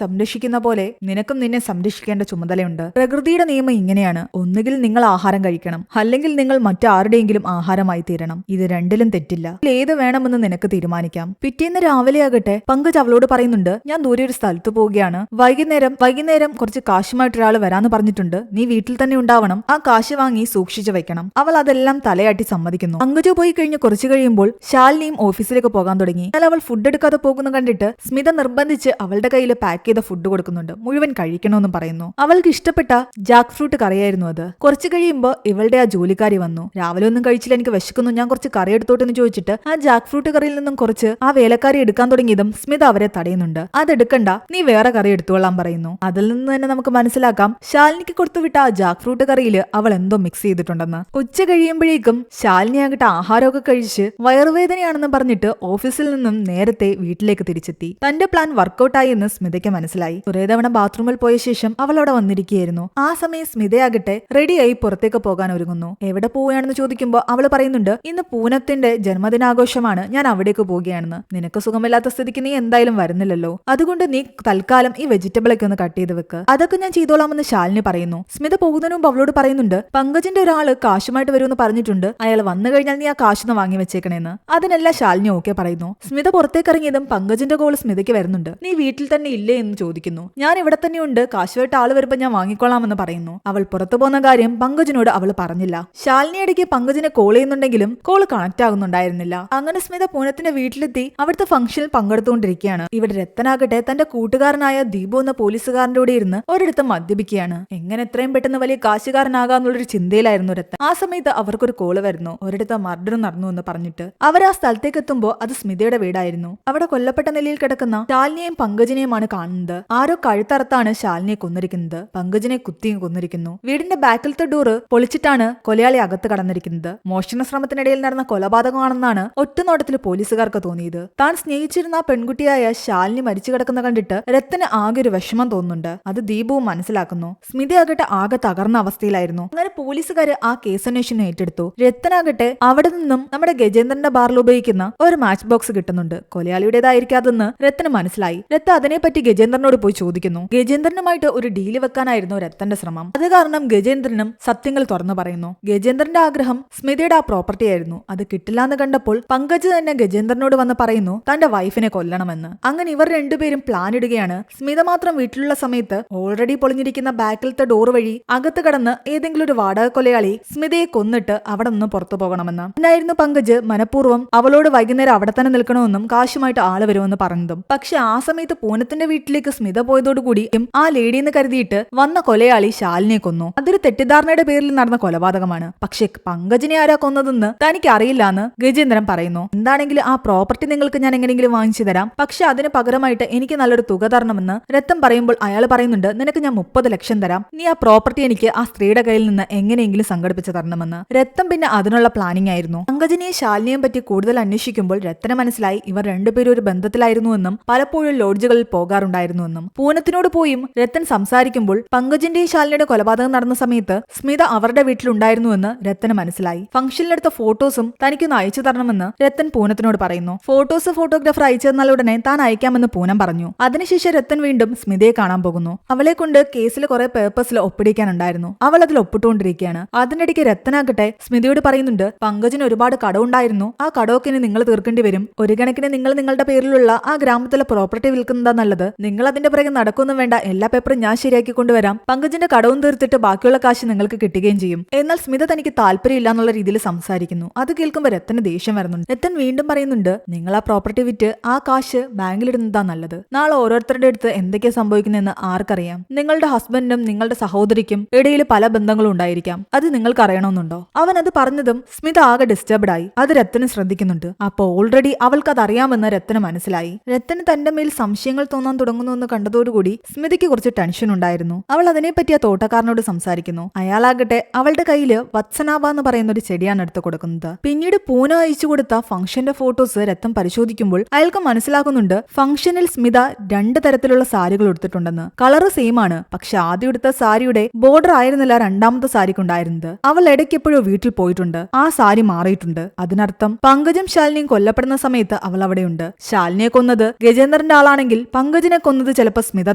സംരക്ഷിക്കുന്ന പോലെ നിനക്കും നിന്നെ സംരക്ഷിക്കേണ്ട ചുമതലയുണ്ട്. പ്രകൃതിയുടെ നിയമം ഇങ്ങനെയാണ്. ഒന്നുകിൽ നിങ്ങൾ ആഹാരം കഴിക്കണം, അല്ലെങ്കിൽ നിങ്ങൾ മറ്റാരുടെയെങ്കിലും ആഹാരമായി തീരണം. ഇത് രണ്ടിലും തെറ്റില്ല. ഏത് വേണമെന്ന് നിനക്ക് തീരുമാനിക്കാം. പിറ്റേന്ന് രാവിലെ ആകട്ടെ പങ്കജ് അവളോട് പറയുന്നുണ്ട്, ഞാൻ ദൂരെ ഒരു സ്ഥലത്ത് പോവുകയാണ്. വൈകുന്നേരം കുറച്ച് കാശുമായിട്ട് ഒരാൾ വരാന്ന് പറഞ്ഞിട്ടുണ്ട്. നീ വീട്ടിൽ തന്നെ ഉണ്ടാവണം. ആ കാശ് വാങ്ങി സൂക്ഷിച്ചു വെക്കണം. അവൾ അതെല്ലാം തലയാട്ടി സമ്മതിക്കുന്നു. പങ്കജ് പോയി കഴിഞ്ഞ് കുറച്ചു കഴിയുമ്പോൾ ശാലിനിയും ഓഫീസിലേക്ക് പോകാൻ തുടങ്ങി. എന്നാൽ അവൾ ഫുഡ് എടുക്കാതെ പോകുന്ന കണ്ടിട്ട് സ്മിത നിർബന്ധിച്ച് അവളുടെ കയ്യിൽ പാക്ക് ചെയ്ത ഫുഡ് കൊടുക്കുന്നുണ്ട്. മുഴുവൻ കഴിക്കണമെന്നും പറയുന്നു. അവൾക്ക് ഇഷ്ടപ്പെട്ട ജാക്ക് ഫ്രൂട്ട് കറിയായിരുന്നു അത്. കുറച്ചു കഴിയുമ്പോൾ ഇവളുടെ ആ ജോലിക്കാരി വന്നു. രാവിലെ ഒന്നും കഴിച്ചില്ല, എനിക്ക് വിശക്കുന്നു, ഞാൻ കുറച്ച് കറി എടുത്തോട്ടെന്ന് ചോദിച്ചിട്ട് ആ ജാക്ക് ഫ്രൂട്ട് കറിയിൽ നിന്നും കുറച്ച് ആ വേലക്കാരി എടുക്കാൻ തുടങ്ങിയതും സ്മിത അവരെ തടയുന്നുണ്ട്. അതെടുക്കണ്ട, നീ വേറെ കറി എടുത്തോളാൻ പറയുന്നു. അതിൽ നിന്ന് തന്നെ നമുക്ക് മനസ്സിലാക്കാം ശാലിനിക്ക് കൊടുത്തുവിട്ട ആ ജാക്ക് ഫ്രൂട്ട് കറിയിൽ അവൾ എന്തോ മിക്സ് ചെയ്തിട്ടുണ്ടെന്ന്. ഉച്ച കഴിയുമ്പോഴേക്കും ശാലിനി ആകട്ടെ ആഹാരമൊക്കെ കഴിച്ച് വയറുവേദനയാണെന്ന് പറഞ്ഞിട്ട് ഓഫീസിൽ നിന്നും നേരത്തെ വീട്ടിലേക്ക് തിരിച്ചെത്തി. തന്റെ പ്ലാൻ വർക്കൗട്ടായി എന്ന് സ്മിതയ്ക്ക് മനസ്സിലായി. കുറേ തവണ ബാത്റൂമിൽ പോയ ശേഷം അവൾ അവിടെ വന്നിരിക്കുകയായിരുന്നു. ആ സമയം സ്മിതയാകട്ടെ റെഡിയായി പുറത്തേക്ക് പോകാൻ ഒരുങ്ങുന്നു. എവിടെ പോവുകയാണെന്ന് ചോദിക്കുമ്പോൾ അവൾ പറയുന്നുണ്ട്, ഇന്ന് പൂനത്തിന്റെ ജന്മദിനാഘോഷമാണ്, ഞാൻ അവിടേക്ക് പോവുകയാണെന്ന്. നിനക്ക് സുഖമില്ലാത്ത സ്ഥിതിക്ക് നീ എന്തായാലും വരുന്നില്ലല്ലോ, അതുകൊണ്ട് നീ തൽക്കാലം ഈ വെജിറ്റബിളൊക്കെ ഒന്ന് കട്ട് ചെയ്ത് വെക്ക്. അതൊക്കെ ഞാൻ ചെയ്തോളാമെന്ന് ശാലിനി പറയുന്നു. സ്മിത പോകുന്നതിന് മുമ്പ് അവളോട് പറയുന്നുണ്ട്, പങ്കജിന്റെ ഒരാള് കാശുമായിട്ട് വരുമെന്ന് പറഞ്ഞിട്ടുണ്ട്, അയാൾ വന്നു കഴിഞ്ഞാൽ നീ ആ കാശൊന്ന് വാങ്ങി വെച്ചേക്കണേന്ന്. അതിനെല്ലാം ശാലിനി ഓക്കെ പറയുന്നു. സ്മിത പുറത്തേക്ക് ഇറങ്ങിയതും പങ്കജിന്റെ കോൾ സ്മിതയ്ക്ക് വരുന്നുണ്ട്. നീ വീട്ടിൽ തന്നെ ഇല്ലേ എന്ന് ചോദിക്കുന്നു. ഞാൻ ഇവിടെ തന്നെയുണ്ട്, കാശുമായിട്ട് ആള് വരുമ്പോ ഞാൻ വാങ്ങിക്കൊള്ളാമെന്ന് പറയുന്നു. അവൾ പുറത്തു പോകുന്ന കാര്യം പങ്കജിനോട് അവൾ പറഞ്ഞില്ല. ശാലിനി ഇടയ്ക്ക് പങ്കജിനെ കോൾ ചെയ്യുന്നുണ്ടെങ്കിലും കോൾ കണക്ട് ആകുന്നുണ്ടായിരുന്നില്ല. അങ്ങനെ സ്മിത പൂനത്തിന്റെ വീട്ടിലെത്തി അവിടുത്തെ ഫംഗ്ഷനിൽ പങ്കെടുത്തുകൊണ്ടിരിക്കുകയാണ്. ഇവിടെ രത്തനാകട്ടെ തന്റെ കൂട്ടുകാരനായ ദീപു എന്ന പോലീസുകാരന്റെ കൂടെ ഇരുന്ന് ഒരിടത്ത് മദ്യപിക്കുകയാണ്. എങ്ങനെ എത്രയും പെട്ടെന്ന് വലിയ കാശുകാരനാകാന്നുള്ളൊരു ചിന്തയിലായിരുന്നു രത്തൻ. ആ സമയത്ത് അവർക്കൊരു കോള് വരുന്നു, ഒരിടത്ത് മർഡർ നടന്നു എന്ന് പറഞ്ഞിട്ട്. അവർ ആ സ്ഥലത്തേക്ക് എത്തുമ്പോൾ അത് സ്മിതയുടെ വീടായിരുന്നു. അവിടെ കൊല്ലപ്പെട്ട നിലയിൽ കിടക്കുന്ന ശാലിനിയെയും പങ്കജിനെയുമാണ് കാണുന്നത്. ആരോ കഴുത്തറുത്താണ് ശാലിനിയെ കൊന്നിരിക്കുന്നത്. പങ്കജിനെ കുത്തിയും കൊന്നിരിക്കുന്നു. വീടിന്റെ ബാക്കിലത്തെ ഡോറ് പൊളിച്ചിട്ടാണ് കൊലയാളി അകത്ത് കടന്നിരിക്കുന്നത്. മോഷണ ശ്രമത്തിനിടയിൽ നടന്ന കൊലപാതകമാണെന്നാണ് ഒറ്റനോട്ടത്തിൽ പോലീസുകാർക്ക് തോന്നിയത്. താൻ സ്നേഹിച്ചിരുന്ന ആ പെൺകുട്ടിയായ ശാലിനി മരിച്ചു കിടക്കുന്ന കണ്ടിട്ട് രത്തന് ആകെ ഒരു വിഷമം തോന്നുന്നുണ്ട്. അത് ദീപവും മനസ്സിലാക്കുന്നു. സ്മിതയാകട്ടെ ആകെ തകർന്ന അവസ്ഥയിലായിരുന്നു. അങ്ങനെ പോലീസുകാര് ആ കേസ് അന്വേഷണം ഏറ്റെടുത്തു. രത്തനാകട്ടെ അവിടെ നിന്നും നമ്മുടെ ഗജേന്ദ്രന്റെ ബാറിൽ ഉപയോഗിക്കുന്ന ഒരു മാച്ച് ബോക്സ് കിട്ടുന്നുണ്ട്. കൊലയാളിയുടേതായിരിക്കാതെന്ന് രത്തന് മനസ്സിലായി. രത്ത അതിനെപ്പറ്റി ഗജേന്ദ്രനോട് പോയി ചോദിക്കുന്നു. ഗജേന്ദ്രനുമായിട്ട് ഒരു ഡീല് വെക്കാനായിരുന്നു രത്തന്റെ ശ്രമം. അത് കാരണം ഗജേന്ദ്രനും സത്യങ്ങൾ തുറന്നു പറയുന്നു. ഗജേന്ദ്രന്റെ ആഗ്രഹം സ്മിതയുടെ ആ പ്രോപ്പർട്ടി ആയിരുന്നു. അത് കിട്ടില്ലാന്ന് കണ്ടപ്പോൾ പങ്കജ് തന്നെ ഗജേന്ദ്രനോട് വന്ന് പറയുന്നു തന്റെ വൈഫിനെ കൊല്ലണമെന്ന്. അങ്ങനെ ഇവർ രണ്ടുപേരും പ്ലാൻ ഇടുകയാണ്. സ്മിത മാത്രം വീട്ടിലുള്ള സമയത്ത് ഓൾറെഡി പൊളിഞ്ഞിരിക്കുന്ന ബാക്കിലത്തെ ഡോർ വഴി അകത്ത് കടന്ന് ഏതെങ്കിലും ഒരു വാടക കൊലയാളി സ്മിതയെ കൊന്നിട്ട് അവിടെ നിന്ന് പുറത്തു പോകണമെന്ന്. എന്നായിരുന്നു പങ്കജ് മനഃപൂർവ്വം അവളോട് വൈകുന്നേരം അവിടെ തന്നെ നിൽക്കണമെന്നും കാശുമായിട്ട് ആള് വരുമെന്ന് പറഞ്ഞതും. പക്ഷെ ആ സമയത്ത് പൂനത്തിന്റെ വീട്ടിലേക്ക് സ്മിത പോയതോടുകൂടി ആ ലേഡിയെന്ന് കരുതിയിട്ട് വന്ന കൊലയാളി ശാലിനിയെ കൊന്നു. അതൊരു തെറ്റിദ്ധാരണയുടെ പേരിൽ നടന്ന കൊലപാതകമാണ്. പക്ഷെ പങ്കജിനെ ആരാ കൊന്നതെന്ന് തനിക്ക് അറിയില്ലാന്ന് ഗജേന്ദ്രൻ പറയുന്നു. എന്താണെങ്കിലും ആ പ്രോപ്പർട്ടി നിങ്ങൾക്ക് ഞാൻ എങ്ങനെയെങ്കിലും വാങ്ങിച്ചു തരാം, പക്ഷെ അതിന് പകരമായിട്ട് എനിക്ക് നല്ലൊരു തുക തരണമെന്ന് രത്തൻ പറയുമ്പോൾ അയാൾ പറയുന്നുണ്ട്, നിനക്ക് ഞാൻ 30 ലക്ഷം തരാം, നീ ആ പ്രോപ്പർട്ടി എനിക്ക് ആ സ്ത്രീയുടെ കയ്യിൽ നിന്ന് എങ്ങനെയെങ്കിലും സംഘടിപ്പിച്ച് തരണമെന്ന്. രത്തൻ പിന്നെ അതിനുള്ള പ്ലാനിംഗ് ആയിരുന്നു. പങ്കജിനെയും ശാലിനിയെയും പറ്റി കൂടുതൽ അന്വേഷിക്കുമ്പോൾ രത്തന് മനസ്സിലായി ഇവർ രണ്ടുപേരും ഒരു ബന്ധത്തിലായിരുന്നുവെന്നും പലപ്പോഴും ലോഡ്ജുകളിൽ പോകാറുണ്ടായിരുന്നുവെന്നും. പൂനത്തിനോട് പോയും രത്തൻ സംസാരിക്കുമ്പോൾ പങ്കജിന്റെയും ശാലിനിയുടെ കൊലപാതകം നടന്ന സമയത്ത് സ്മിത അവരുടെ വീട്ടിലുണ്ടായിരുന്നുവെന്ന് രത്തന് മനസ്സിലായി. ഫംഗ്ഷനിലെടുത്ത ഫോട്ടോസും തനിക്കൊന്ന് അയച്ചു തരണമെന്ന് രത്തൻ പൂനത്തിനോട് പറയുന്നു. ഫോട്ടോസ് ഫോട്ടോഗ്രാഫർ അയച്ചു തന്നാൽ ഉടനെ താൻ അയക്കാമെന്ന് പൂനം പറഞ്ഞു. അതിനുശേഷം രത്തൻ വീണ്ടും സ്മിതയെ കാണാൻ പോകുന്നു. അവളെ കൊണ്ട് കേസിൽ കുറെ പേപ്പേഴ്സിൽ ഒപ്പിടിക്കാനുണ്ടായിരുന്നു. അവൾ അതിൽ ഒപ്പിട്ടുകൊണ്ടിരിക്കുകയാണ്. അതിനിടയ്ക്ക് രത്തനാകട്ടെ സ്മിതയോട് പറയുന്നുണ്ട്, പങ്കജിന് ഒരുപാട് കടമുണ്ടായിരുന്നു, ആ കടമൊക്കെ ഇനി നിങ്ങൾ തീർക്കേണ്ടി വരും. ഒരു കണക്കിന് നിങ്ങൾ നിങ്ങളുടെ പേരിലുള്ള ആ ഗ്രാമത്തിലെ പ്രോപ്പർട്ടി വിൽക്കുന്നതാ നല്ലത്. നിങ്ങൾ അതിന്റെ പിറകെ നടക്കൊന്നും വേണ്ട, എല്ലാ പേപ്പറും ഞാൻ ശരിയാക്കി കൊണ്ടുവരാം. പങ്കജിന്റെ കടവും തീർത്തിട്ട് ബാക്കിയുള്ള കാശ് നിങ്ങൾക്ക് കിട്ടുകയും ചെയ്യും. എന്നാൽ സ്മിത തനിക്ക് താല്പര്യമില്ല എന്നുള്ള രീതിയിൽ സംസാരിക്കുന്നു. അത് കേൾക്കുമ്പോൾ രത്തന് ദേഷ്യം വരുന്നുണ്ട്. രത്തൻ വീണ്ടും പറയുന്നുണ്ട്, നിങ്ങൾ ആ പ്രോപ്പർട്ടി വിറ്റ് ആ കാശ് ബാങ്കിലിടുന്നതാ നല്ലത്. നാളെ ഓരോരുത്തരുടെ അടുത്ത് എന്തൊക്കെയാ സംഭവിക്കുന്നതെന്ന് ആർക്കറിയാം. നിങ്ങളുടെ ഹസ്ബൻഡിനും നിങ്ങളുടെ സഹോദരിക്കും ഇടയിൽ പല ബന്ധങ്ങളും ഉണ്ടായിരിക്കാം. അത് നിങ്ങൾക്ക് അറിയണമെന്നുണ്ടോ? അവൻ അത് പറഞ്ഞതും സ്മിത ആകെ ഡിസ്റ്റർബ്ഡ് ആയി. അത് രത്തന് ശ്രദ്ധിക്കുന്നുണ്ട്. അപ്പോ ഓൾറെഡി അവൾക്ക് അത് അറിയാമെന്ന് രത്തന് മനസ്സിലായി. രത്തന് തന്റെ മേൽ സംശയങ്ങൾ തോന്നാൻ തുടങ്ങുന്നുവെന്ന് കണ്ടതോടുകൂടി സ്മിതയ്ക്ക് കുറച്ച് ടെൻഷൻ ഉണ്ടായിരുന്നു. അവൾ അതിനെപ്പറ്റി ആ തോട്ടക്കാരനോട് സംസാരിക്കുന്നു. അയാളാകട്ടെ അവളുടെ കയ്യില് വത്സനാഭ എന്ന് പറയുന്ന ഒരു ചെടിയാണ് എടുത്തു കൊടുക്കുന്നത്. പിന്നീട് പൂന അയച്ചു കൊടുത്ത ഫംഗ്ഷന്റെ ഫോട്ടോസ് രത്തൻ പരിശോധിക്കുമ്പോൾ അയാൾക്ക് മനസ്സിലാക്കുന്നുണ്ട് ഫംഗ്ഷനിൽ സ്മിത 2 തരത്തിലുള്ള സാരികൾ എടുത്തിട്ടുണ്ടെന്ന്. കളറ് സെയിം ആണ്, പക്ഷെ ആദ്യം എടുത്ത സാരിയുടെ ബോർഡർ ആയിരുന്നില്ല രണ്ടാമത്തെ സാരിക്കുണ്ടായിരുന്നത്. അവൾ ഇടയ്ക്ക് എപ്പോഴോ വീട്ടിൽ പോയിട്ടുണ്ട്, ആ സാരി മാറിയിട്ടുണ്ട്. അതിനർത്ഥം പങ്കജും ശാലിനിയും കൊല്ലപ്പെടുന്ന സമയത്ത് അവൾ അവിടെയുണ്ട്. ശാലിനിയെ കൊന്നത് കൊന്നത് ഗജേന്ദ്രന്റെ ആളാണെങ്കിൽ പങ്കജിനെ കൊന്നത് ചിലപ്പോൾ സ്മിത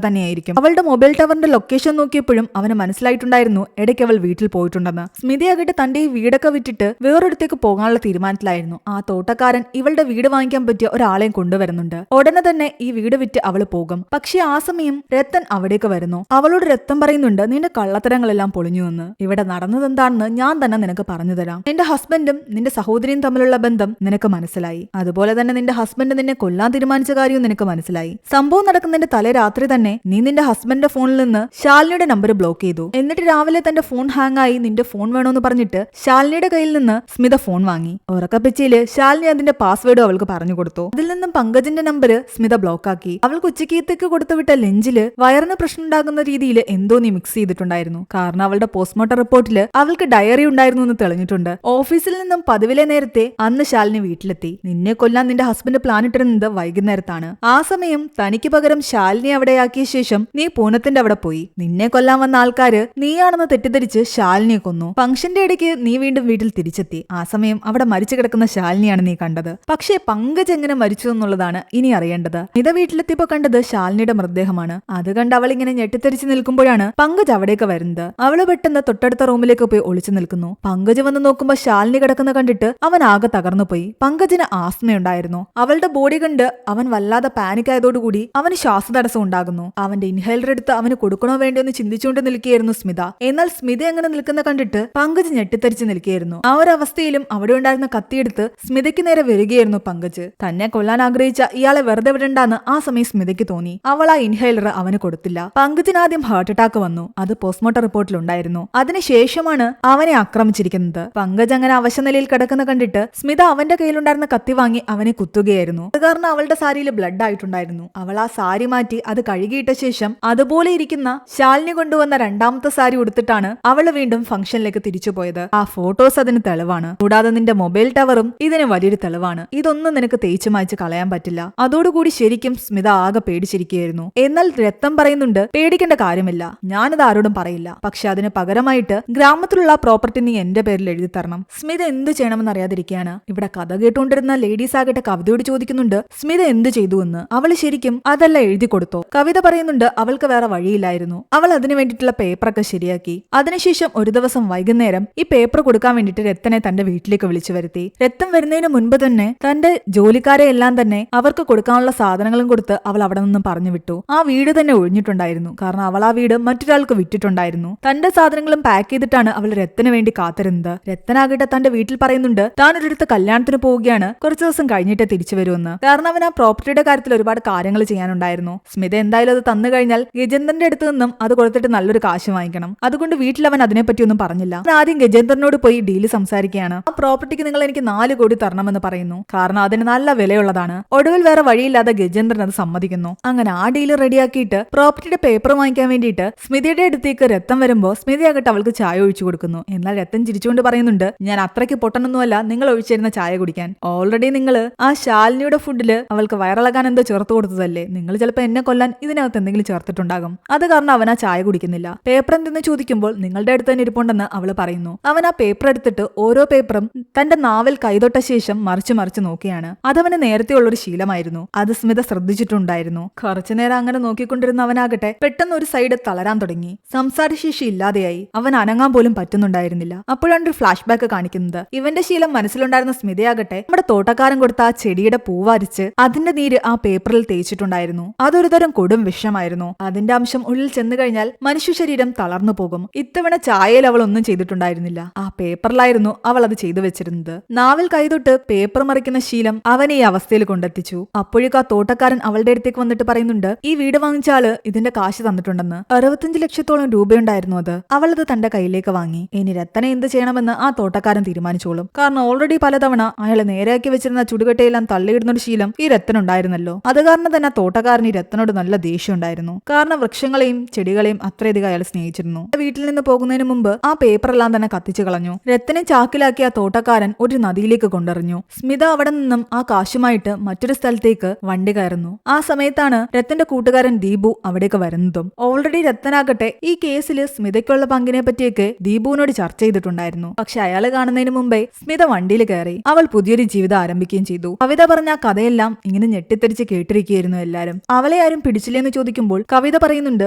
തന്നെയായിരിക്കും. അവളുടെ മൊബൈൽ ടവറിന്റെ ലൊക്കേഷൻ നോക്കിയപ്പോഴും അവന് മനസ്സിലായിട്ടുണ്ടായിരുന്നു ഇടയ്ക്ക് അവൾ വീട്ടിൽ പോയിട്ടുണ്ടെന്ന്. സ്മിതയാകട്ടെ തന്റെ ഈ വീടൊക്കെ വിട്ടിട്ട് വേറൊരിടത്തേക്ക് പോകാനുള്ള തീരുമാനത്തിലായിരുന്നു. ആ തോട്ടക്കാരൻ ഇവളുടെ വീട് വാങ്ങിക്കാൻ പറ്റിയ ഒരാളെയും കൊണ്ടുവരുന്നുണ്ട്. ഉടനെ തന്നെ ഈ വീട് വിറ്റ് അവള് പോകും. പക്ഷെ ആ സമയം രത്തൻ അവിടേക്ക് വരുന്നു. അവളോട് രത്തൻ പറയുന്നുണ്ട്, നിന്റെ കള്ളത്തരങ്ങളെല്ലാം പൊളിഞ്ഞുവെന്ന്. ഇവിടെ നടന്നത് എന്താണെന്ന് ഞാൻ തന്നെ നിനക്ക് പറഞ്ഞു തരാം. നിന്റെ ഹസ്ബൻഡും നിന്റെ സഹോദരിയും തമ്മിലുള്ള ബന്ധം നിനക്ക് മനസ്സിലായി. അതുപോലെ തന്നെ നിന്റെ ഹസ്ബൻഡ് നിന്നെ കൊല്ലാൻ തീരുമാനിച്ച കാര്യവും നിനക്ക് മനസ്സിലായി. സംഭവം നടക്കുന്നതിന്റെ തലേ രാത്രി തന്നെ നീ നിന്റെ ഹസ്ബൻഡിന്റെ ഫോണിൽ നിന്ന് ശാലിനിയുടെ നമ്പർ ബ്ലോക്ക് ചെയ്തു. എന്നിട്ട് രാവിലെ തന്റെ ഫോൺ ഹാങ് ആയി നിന്റെ ഫോൺ വേണമെന്ന് പറഞ്ഞിട്ട് ശാലിനിയുടെ കയ്യിൽ നിന്ന് സ്മിത ഫോൺ വാങ്ങി. ഉറക്കപ്പിച്ചയില് ശാലിനി അതിന്റെ പാസ്വേഡും അവൾക്ക് പറഞ്ഞു കൊടുത്തു. അതിൽ നിന്നും പങ്കജിന്റെ നമ്പർ സ്മിത ബ്ലോക്കാക്കി. അവൾക്ക് ഉച്ചക്കേത്തേക്ക് കൊടുത്തുവിട്ട ലഞ്ചില് വയറിന് പ്രശ്നം ഉണ്ടാകുന്ന രീതിയിൽ എന്തോ നീ മിക്സ് ചെയ്തിട്ടുണ്ടായിരുന്നു. കാരണം അവളുടെ പോസ്റ്റ്മോർട്ടം റിപ്പോർട്ടില് അവൾക്ക് ഡയറി ഉണ്ടായിരുന്നു എന്ന് തെളിഞ്ഞിട്ടുണ്ട്. ഓഫീസിൽ നിന്നും പതിവിലെ നേരത്തെ അന്ന് ശാലിനി വീട്ടിലെത്തി. നിന്നെ കൊല്ലാൻ നിന്റെ ഹസ്ബൻഡ് പ്ലാൻ ഇട്ടിരുന്നത് വൈകുന്നേരത്താണ്. ആ സമയം തനിക്ക് പകരം ശാലിനി അവിടെയാക്കിയ ശേഷം നീ പൂനത്തിന്റെ അവിടെ പോയി. നിന്നെ കൊല്ലാൻ വന്ന ആൾക്കാര് നീയാണെന്ന് തെറ്റിദ്ധരിച്ച് ശാലിനിയെ കൊന്നു. ഫംഗ്ഷന്റെ ഇടയ്ക്ക് നീ വീണ്ടും വീട്ടിൽ തിരിച്ചെത്തി. ആ സമയം അവിടെ മരിച്ചു കിടക്കുന്ന ശാലിനിയാണ് നീ കണ്ടത്. പക്ഷേ പങ്കജ് എങ്ങനെ മരിച്ചു എന്നുള്ളതാണ് ഇനി അറിയേണ്ടത്. ഇത വീട്ടിലെത്തിയപ്പോ കണ്ടത് ശാലിനിയുടെ മൃതദേഹമാണ്. അത് കണ്ട് അവൾ ഇങ്ങനെ ഞെട്ടിത്തെറിച്ച് നിൽക്കുമ്പോഴാണ് പങ്കജ് അവിടേക്ക് വരുന്നത്. അവള് പെട്ടെന്ന് തൊട്ടടുത്ത റൂമിലേക്ക് പോയി ഒളിച്ചു നിൽക്കുന്നു. പങ്കജ് വന്ന് നോക്കുമ്പോ ശാലിനി കിടക്കുന്ന കണ്ടിട്ട് അവൻ ആകെ തകർന്നു പോയി. പങ്കജിന് ആസ്മയുണ്ടായിരുന്നു. അവളുടെ ബോഡി കണ്ട് അവൻ വല്ലാതെ പാനിക് ആയതോടുകൂടി അവന് ശ്വാസതടസ്സം ഉണ്ടാകുന്നു. അവന്റെ ഇൻഹേലർ എടുത്ത് അവന് കൊടുക്കണോ വേണ്ടോ എന്ന് ചിന്തിച്ചുകൊണ്ട് നിൽക്കുകയായിരുന്നു സ്മിത. എന്നാൽ സ്മിത അങ്ങനെ നിൽക്കുന്ന കണ്ടിട്ട് പങ്കജ് ഞെട്ടിത്തെറിച്ച് നിൽക്കുകയായിരുന്നു. ആ ഒരു അവസ്ഥയിലും അവിടെ ഉണ്ടായിരുന്ന കത്തിയെടുത്ത് സ്മിതയ്ക്ക് നേരെ വരികയായിരുന്നു പങ്കജ്. തന്നെ കൊല്ലാൻ ആഗ്രഹിച്ച ഇയാളെ വെറുതെ വിടണ്ടെന്ന് ആ സമയം സ്മിതയ്ക്ക് തോന്നി. അവൾ ആ ഇൻഹേലർ അവന് കൊടുത്തില്ല. പങ്കജിന് ആദ്യം ഹാർട്ട് അറ്റാക്ക് വന്നു. അത് പോസ്റ്റ്മോർട്ടം റിപ്പോർട്ടിൽ ഉണ്ടായിരുന്നു. അതിനുശേഷമാണ് അവനെ ആക്രമിച്ചിരിക്കുന്നത്. പങ്കജ് അങ്ങനെ അവശനിലയിൽ കിടക്കുന്ന കണ്ടിട്ട് സ്മിത അവന്റെ കയ്യിലുണ്ടായിരുന്ന കത്തി വാങ്ങി അവനെ കുത്തുകയായിരുന്നു. അത് കാരണം അവളുടെ സാരിയിൽ ബ്ലഡ് ആയിട്ടുണ്ടായിരുന്നു. അവൾ ആ സാരി മാറ്റി അത് കഴുകിയിട്ട ശേഷം അതുപോലെ ഇരിക്കുന്ന ശാലിനി കൊണ്ടുവന്ന രണ്ടാമത്തെ സാരി ഉടുത്തിട്ടാണ് അവള് വീണ്ടും ഫംഗ്ഷനിലേക്ക് തിരിച്ചുപോയത്. ആ ഫോട്ടോസ് അതിന് തെളിവാണ്. കൂടാതെ നിന്റെ മൊബൈൽ ടവറും ഇതിന് വലിയൊരു തെളിവാണ്. ഇതൊന്നും നിനക്ക് തേച്ചു മായ്ച്ച് കളയാൻ പറ്റില്ല. അതോടുകൂടി ശരിക്കും സ്മിത ആകെ പേടിച്ചിരിക്കുകയായിരുന്നു. എന്നാൽ രത്തം പറയുന്നുണ്ട്, പേടിക്കേണ്ട കാര്യമില്ല, ഞാനത് ആരോടും പറയില്ല. പക്ഷെ അതിന് പകരമായിട്ട് ഗ്രാമത്തിലുള്ള പ്രോപ്പർട്ടി നീ എന്റെ പേരിൽ എഴുതി തരണം. സ്മിത എന്ത് ചെയ്യണമെന്ന് അറിയാതിരിക്കുകയാണ്. ഇവിടെ കഥ കേട്ടുകൊണ്ടിരുന്ന ലേഡീസ് ആകട്ടെ കവിതയോട് ചോദിക്കുന്നുണ്ട്, സ്മിത എന്ത് ചെയ്തു എന്ന്. അവള് ശരിക്കും അതല്ല എഴുതി കൊടുത്തോ? കവിത പറയുന്നുണ്ട്, അവൾക്ക് വേറെ വഴിയില്ലായിരുന്നു. അവൾ അതിനു വേണ്ടിയിട്ടുള്ള പേപ്പറൊക്കെ ശരിയാക്കി. അതിനുശേഷം ഒരു ദിവസം വൈകുന്നേരം ഈ പേപ്പർ കൊടുക്കാൻ വേണ്ടിയിട്ട് രത്തനെ തന്റെ വീട്ടിലേക്ക് വിളിച്ചു വരുത്തി. രത്തൻ വരുന്നതിന് മുൻപ് തന്നെ തന്റെ ജോലിക്കാരെ എല്ലാം തന്നെ അവർക്ക് കൊടുക്കാനുള്ള സാധനങ്ങളും കൊടുത്ത് അവൾ അവിടെ നിന്നും പറഞ്ഞു വിട്ടു. ആ വീട് തന്നെ ഒഴിഞ്ഞിട്ടുണ്ടായിരുന്നു. കാരണം അവൾ ആ വീട് മറ്റൊരാൾക്ക് വിറ്റിട്ടുണ്ടായിരുന്നു. തന്റെ സാധനങ്ങളും പാക്ക് ചെയ്തിട്ടാണ് അവൾ രത്തന് വേണ്ടി കാത്തിരുന്നത്. രത്തനാകട്ടെ തന്റെ വീട്ടിൽ പറയുന്നുണ്ട്, താൻ ഒരിടത്ത് കല്യാണത്തിന് പോവുകയാണ്, കുറച്ചു ദിവസം കഴിഞ്ഞിട്ട് തിരിച്ചു വരുമെന്ന്. കാരണം അവൻ ആ പ്രോപ്പർട്ടിയുടെ കാര്യത്തിൽ ഒരുപാട് കാര്യങ്ങൾ ചെയ്യാനുണ്ടായിരുന്നു. സ്മിത എന്തായാലും അത് തന്നു കഴിഞ്ഞാൽ ഗജേന്ദ്രന്റെ അടുത്ത് നിന്നും അത് കൊടുത്തിട്ട് നല്ലൊരു കാശ് വാങ്ങിക്കണം. അതുകൊണ്ട് വീട്ടിൽ അവൻ അതിനെപ്പറ്റി ഒന്നും പറഞ്ഞില്ല. ആദ്യം ഗജേന്ദ്രനോട് പോയി ഡീല് സംസാരിക്കുകയാണ്. ആ പ്രോപ്പർട്ടിക്ക് നിങ്ങൾ എനിക്ക് 4 കോടി തരണമെന്ന് പറയുന്നു. കാരണം അതിന് നല്ല വിലയുള്ളതാണ്. ഒടുവിൽ വേറെ വഴിയില്ലാതെ ഗജേന്ദ്രൻ അത് സമ്മതിക്കുന്നു. അങ്ങനെ ആ ഡീല് റെഡിയാക്കിയിട്ട് പ്രോപ്പർട്ടിയുടെ പേപ്പർ വാങ്ങിക്കാൻ വേണ്ടിയിട്ട് സ്മിതയുടെ അടുത്തേക്ക് രത്തം വരുമ്പോ സ്മിതയാകട്ടെ അവൾക്ക് ചായ ഒഴിച്ചു കൊടുക്കുന്നു. എന്നാൽ രത്തൻ ചിരിച്ചുകൊണ്ട് പറയുന്നുണ്ട്, ഞാൻ അത്രയ്ക്ക് പൊട്ടനൊന്നുമല്ല നിങ്ങൾ ഒഴിച്ചിരുന്ന ചായ കുടിക്കാൻ. ഓൾറെഡി നിങ്ങൾ ആ ശാലിനിയുടെ ഫുഡില് അവൾക്ക് വയറിളകാൻ എന്തോ ചേർത്ത് കൊടുത്തതല്ലേ. നിങ്ങൾ ചിലപ്പോൾ എന്നെ കൊല്ലാൻ ഇതിനകത്ത് എന്തെങ്കിലും ചേർത്തിട്ടുണ്ടാകും. അത് കാരണം അവൻ ആ ചായ കുടിക്കുന്നില്ല. പേപ്പർ എന്തെന്ന് ചോദിക്കുമ്പോൾ നിങ്ങളുടെ അടുത്ത് തന്നെ ഇരിപ്പുണ്ടെന്ന് അവള് പറയുന്നു. അവൻ ആ പേപ്പർ എടുത്തിട്ട് ഓരോ പേപ്പറും തന്റെ നാവിൽ കൈതൊട്ട ശേഷം മറിച്ച് മറിച്ച് നോക്കിയാണ്. അതവന് നേരത്തെ ഉള്ളൊരു ശീലമായിരുന്നു. അത് സ്മിത ശ്രദ്ധിച്ചിട്ടുണ്ടായിരുന്നു. കുറച്ചുനേരം അങ്ങനെ നോക്കിക്കൊണ്ടിരുന്ന അവനാകട്ടെ പെട്ടെന്ന് ഒരു സൈഡ് തളരാൻ തുടങ്ങി. സംസാരശേഷി ഇല്ലാതെയായി. അവൻ അനങ്ങാൻ പോലും പറ്റുന്നുണ്ടായിരുന്നില്ല. അപ്പോഴാണ് ഒരു ഫ്ലാഷ് ബാക്ക് കാണിക്കുന്നത്. ഇവന്റെ ശീലം മനസ്സിലുണ്ടായിരുന്ന സ്മിതയാകട്ടെ നമ്മുടെ തോട്ടക്കാരൻ കൊടുത്ത ആ ചെടിയുടെ പൂവരിച്ച് അതിന്റെ നീര് ആ പേപ്പറിൽ തേച്ചിട്ടുണ്ടായിരുന്നു. അതൊരു തരം കൊടും വിഷമായിരുന്നു. അതിന്റെ അംശം ഉള്ളിൽ ചെന്നു കഴിഞ്ഞാൽ മനുഷ്യ ശരീരം തളർന്നു പോകും. ഇത്തവണ ചായയിൽ അവൾ ഒന്നും ചെയ്തിട്ടുണ്ടായിരുന്നില്ല. ആ പേപ്പറിലായിരുന്നു അവൾ അത് ചെയ്തു വെച്ചിരുന്നത്. നാവിൽ കൈതൊട്ട് പേപ്പർ മറിക്കുന്ന ശീലം അവനെ ഈ അവസ്ഥയിൽ കൊണ്ടെത്തിച്ചു. അപ്പോഴേക്കും ആ തോട്ടക്കാരൻ അവളുടെ അടുത്തേക്ക് വന്നിട്ട് പറയുന്നുണ്ട്, ഈ വീട് വാങ്ങിച്ച ആള് ഇതിന്റെ കാശ് തന്നിട്ടുണ്ടെന്ന്. 65 ലക്ഷത്തോളം രൂപയുണ്ടായിരുന്നു അത്. അവളത് തന്റെ കയ്യിലേക്ക് വാങ്ങി. ഇനി രത്തനെ എന്ത് ചെയ്യണമെന്ന് ആ തോട്ടക്കാരൻ തീരുമാനിച്ചോളും. കാരണം ഓൾറെഡി പലതവണ അയാളെ നേരെയാക്കി വെച്ചിരുന്ന ചുടുകട്ടയെല്ലാം തള്ളിയിടുന്ന ഒരു ശീലം ഈ രത്തനുണ്ടായിരുന്നല്ലോ. അത് കാരണം തന്നെ ആ തോട്ടക്കാരൻ ഈ രത്തനോട് നല്ല ദേഷ്യം ഉണ്ടായിരുന്നു. കാരണം വൃക്ഷങ്ങളെയും ചെടികളെയും അത്രയധികം അയാൾ സ്നേഹിച്ചിരുന്നു. വീട്ടിൽ നിന്ന് പോകുന്നതിന് മുമ്പ് ആ പേപ്പറെല്ലാം തന്നെ കത്തിച്ചു കളഞ്ഞു. രത്തനെ ചാക്കിലാക്കിയ ആ തോട്ടക്കാരൻ ഒരു നദിയിലേക്ക് കൊണ്ടെറിഞ്ഞു. സ്മിത അവിടെ നിന്നും ആ കാശുമായിട്ട് മറ്റൊരു സ്ഥലത്തേക്ക് വണ്ടി കയറുന്നു. ആ സമയത്താണ് രത്തന്റെ കൂട്ടുകാരൻ ദീപു അവിടേക്ക് വരുന്നതും. ഓൾറെഡി രത്തനാകട്ടെ ഈ കേസിൽ സ്മിതയ്ക്കുള്ള പങ്കിനെ പറ്റിയൊക്കെ ദീപുവിനോട് ചർച്ച ചെയ്തിട്ടുണ്ടായിരുന്നു. പക്ഷെ അയാൾ കാണുന്നതിന് മുമ്പേ സ്മിത വണ്ടിയിൽ കയറി. അവൾ പുതിയൊരു ജീവിതം ആരംഭിക്കുകയും ചെയ്തു. കവിത പറഞ്ഞ ആ കഥയെല്ലാം ഇങ്ങനെ ഞെട്ടിത്തെറിച്ച് കേട്ടിരിക്കുകയായിരുന്നു എല്ലാരും. അവളെ ആരും പിടിച്ചില്ലെന്ന് ചോദിക്കുമ്പോൾ കവിത പറയുന്നുണ്ട്,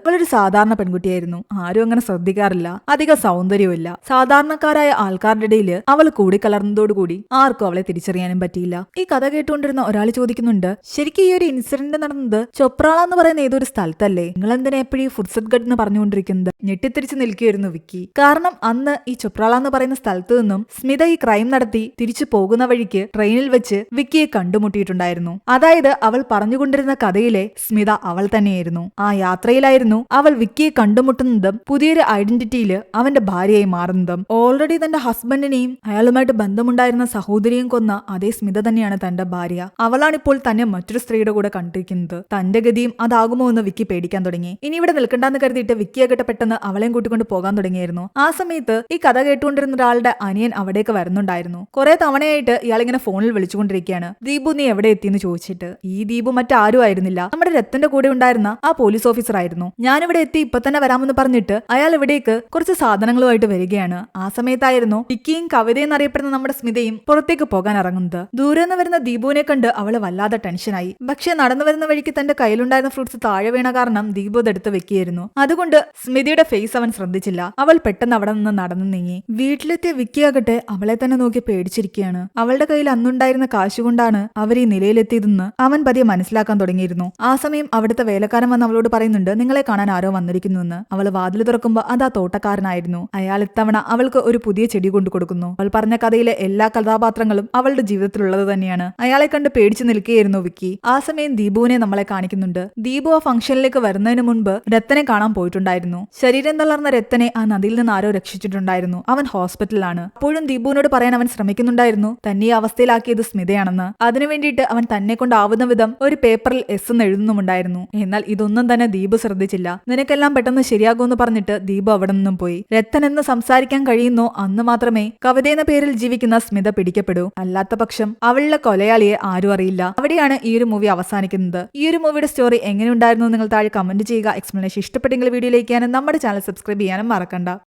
അവളൊരു സാധാരണ പെൺകുട്ടിയായിരുന്നു, ആരും അങ്ങനെ ശ്രദ്ധിക്കാറില്ല, അധിക സൗന്ദര്യമില്ല. സാധാരണക്കാരായ ആൾക്കാരുടെ ഇടയിൽ അവൾ കൂടിക്കലർന്നതോടുകൂടി ആർക്കും അവളെ തിരിച്ചറിയാനും പറ്റിയില്ല. ഈ കഥ കേട്ടുകൊണ്ടിരുന്ന ഒരാൾ ചോദിക്കുന്നുണ്ട്, ശരിക്കും ഈ ഒരു ഇൻസിഡന്റ് നടന്നത് ചൊപ്രാള എന്ന് പറയുന്ന ഏതൊരു സ്ഥലത്തല്ലേ? നിങ്ങൾ എന്തിനാ എപ്പോഴും ഫുഡ്സെറ്റ് ഗഡ് എന്ന് പറഞ്ഞുകൊണ്ടിരിക്കുന്നത്? ഞെട്ടിത്തിരിച്ച് നിൽക്കുകയായിരുന്നു വിക്കി. കാരണം അന്ന് ഈ ചൊപ്രാള എന്ന് പറയുന്ന സ്ഥലത്ത് നിന്നും സ്മിത ഈ ക്രൈം നടത്തി തിരിച്ചു പോകുന്ന വഴിക്ക് ട്രെയിനിൽ വെച്ച് വിക്കിയെ കണ്ടുമുട്ടിയിട്ടുണ്ടായിരുന്നു. അതായത് അവൾ പറഞ്ഞുകൊണ്ടിരുന്ന കഥയിലെ സ്മിത അവൾ തന്നെയായിരുന്നു. ആ യാത്രയിലായിരുന്നു അവൾ വിക്കിയെ കണ്ടുമുട്ടുന്നതും പുതിയൊരു ഐഡന്റിറ്റിയിൽ അവന്റെ ഭാര്യയായി മാറുന്നതും. ഓൾറെഡി തന്റെ ഹസ്ബൻഡിനെയും അയാളുമായിട്ട് ബന്ധമുണ്ടായിരുന്ന സഹോദരിയും കൊന്ന അതേ സ്മിത തന്നെയാണ് തന്റെ ഭാര്യ. അവളാണിപ്പോൾ തന്നെ മറ്റൊരു സ്ത്രീയുടെ കൂടെ കണ്ടിരിക്കുന്നത്. തന്റെ ഗതിയും അതാകുമോ എന്ന് വിക്കി പേടിക്കാൻ തുടങ്ങി. ഇനി ഇവിടെ നിൽക്കണ്ടെന്ന് കരുതിയിട്ട് വിക്കിയാകട്ടെ പെട്ടെന്ന് അവളെയും കൂട്ടിക്കൊണ്ട് പോകാൻ തുടങ്ങിയായിരുന്നു. ആ സമയത്ത് ഈ കഥ കേട്ടുകൊണ്ടിരുന്ന ഒരാളുടെ അനിയൻ അവിടേക്ക് വരുന്നുണ്ടായിരുന്നു. കുറെ തവണയായിട്ട് ഇയാളിങ്ങനെ ഫോണിൽ വിളിച്ചുകൊണ്ടിരിക്കുകയാണ്, ദീപു നീ എവിടെ എത്തിയെന്ന് ചോദിച്ചിട്ട്. ഈ ദീപു മറ്റാരും ആയിരുന്നില്ല, നമ്മുടെ രത്തന്റെ കൂടെ ഉണ്ടായിരുന്ന ആ പോലീസ് ഓഫീസർ ആയിരുന്നു. ഞാനിവിടെ എത്തി, ഇപ്പൊ തന്നെ വരാമെന്ന് പറഞ്ഞിട്ട് അയാൾ ഇവിടേക്ക് കുറച്ച് സാധനങ്ങളുമായിട്ട് വരികയാണ്. ആ സമയത്തായിരുന്നു വിക്കിയും കവിത എന്നറിയപ്പെടുന്ന നമ്മുടെ സ്മിതയും പുറത്തേക്ക് പോകാൻ ഇറങ്ങുന്നത്. ദൂരെ നിന്ന് വരുന്ന ദീപുവിനെ കണ്ട് അവള് വല്ലാതെ ടെൻഷനായി. പക്ഷെ നടന്നു വരുന്ന വഴിക്ക് തന്റെ കയ്യിലുണ്ടായിരുന്ന ഫ്രൂട്ട്സ് താഴെ വീണ കാരണം ദീപു അതെടുത്ത് വെക്കുകയായിരുന്നു. അതുകൊണ്ട് സ്മിതയുടെ ഫേസ് അവൻ ശ്രദ്ധിച്ചില്ല. അവൾ പെട്ടെന്ന് അവിടെ നിന്ന് നടന്നു നീങ്ങി. വീട്ടിലെത്തിയ വിക്കിയാകട്ടെ അവളെ തന്നെ നോക്കി പേടിച്ചിരിക്കുകയാണ്. അവളുടെ കയ്യിൽ അന്നുണ്ടായിരുന്ന കാശുകൊണ്ടാണ് അവർ ഈ നിലയിലെത്തിയതെന്ന് അവൻ പതിയെ മനസ്സിലാക്കാൻ തുടങ്ങിയിരുന്നു. ആ സമയം അവിടുത്തെ വേലക്കാരൻ വന്ന് അവളോട് പറയുന്നുണ്ട്, നിങ്ങളെ കാണാൻ ആരോ വന്നിരിക്കുന്നുവെന്ന്. അവൾ വാതിൽ തുറക്കുമ്പോൾ അതാ തോട്ടക്കാരനായിരുന്നു. അയാൾ ഇത്തവണ അവൾക്ക് ഒരു പുതിയ ചെടി കൊണ്ടു കൊടുക്കുന്നു. അവൾ പറഞ്ഞ കഥയിലെ എല്ലാ കഥാപാത്രങ്ങളും അവളുടെ ജീവിതത്തിലുള്ളത് തന്നെയാണ്. അയാളെ കണ്ട് പേടിച്ചു നിൽക്കുകയായിരുന്നു വിക്കി. ആ സമയം ദീപുവിനെ നമ്മളെ കാണിക്കുന്നുണ്ട്. ദീപു ആ ഫംഗ്ഷനിലേക്ക് വരുന്നതിന് മുൻപ് രത്തനെ കാണാൻ പോയിട്ടുണ്ടായിരുന്നു. ശരീരം തളർന്ന രത്തനെ ആ നദിയിൽ നിന്ന് ആരോ രക്ഷിച്ചിട്ടുണ്ടായിരുന്നു. അവൻ ഹോസ്പിറ്റലിലാണ്. അപ്പോഴും ദീപുവിനോട് പറയാൻ അവൻ ശ്രമിക്കുന്നുണ്ടായിരുന്നു തന്നെ ഈ അവസ്ഥയിലാക്കിയത് സ്മിതയാണെന്ന്. അതിനുവേണ്ടിയിട്ട് അവൻ തന്നെ കൊണ്ടാവുന്ന വിധം ഒരു പേപ്പറിൽ എസ് എന്ന് എഴുതുന്നുമുണ്ടായിരുന്നു. എന്നാൽ ഇതൊന്നും തന്നെ ദീപു ശ്രദ്ധിച്ചില്ല. നിനക്കെല്ലാം പെട്ടെന്ന് ശരിയാകുമെന്ന് പറഞ്ഞിട്ട് ദീപു അവിടെ നിന്നും പോയി. രത്തൻ എന്ന് സംസാരിക്കാൻ കഴിയുന്നോ അന്ന് മാത്രമേ കവിത എന്ന പേരിൽ ജീവിക്കുന്ന സ്മിത പിടിക്കപ്പെടൂ. അല്ലാത്ത പക്ഷം അവളുടെ കൊലയാളിയെ ആരും അറിയില്ല. അവിടെയാണ് ഈ ഒരു മൂവി അവസാനിക്കുന്നത്. ഈ ഒരു മൂവിയുടെ സ്റ്റോറി എങ്ങനെയുണ്ടായിരുന്നു നിങ്ങൾ താഴെ കമന്റ് ചെയ്യുക. എക്സ്പ്ലനേഷൻ ഇഷ്ടപ്പെട്ടെങ്കിൽ വീഡിയോയിലേക്ക് നമ്മുടെ ചാനൽ സബ്സ്ക്രൈബ് ചെയ്യാനും മറക്കണ്ട.